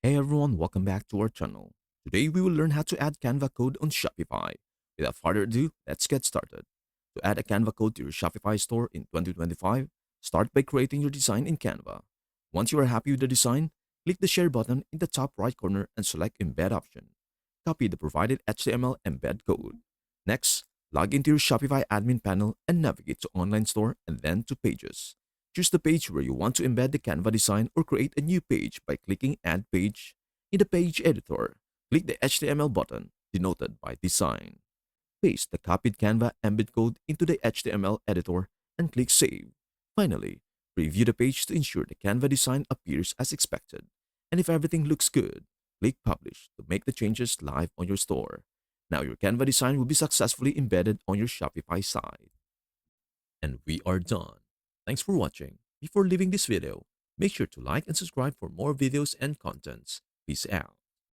Hey everyone, welcome back to our channel. Today we will learn how to add Canva code on Shopify. Without further ado, let's get started. To add a Canva code to your Shopify store in 2025, start by creating your design in Canva. Once you are happy with the design, click the share button in the top right corner and select embed option. Copy the provided HTML embed code. Next, log into your Shopify admin panel and navigate to online store and then to pages. Choose the page where you want to embed the Canva design or create a new page by clicking Add Page. In the page editor, click the HTML button denoted by design. Paste the copied Canva embed code into the HTML editor and click Save. Finally, preview the page to ensure the Canva design appears as expected. And if everything looks good, click Publish to make the changes live on your store. Now your Canva design will be successfully embedded on your Shopify site. And we are done. Thanks for watching. Before leaving this video, make sure to like and subscribe for more videos and contents. Peace out.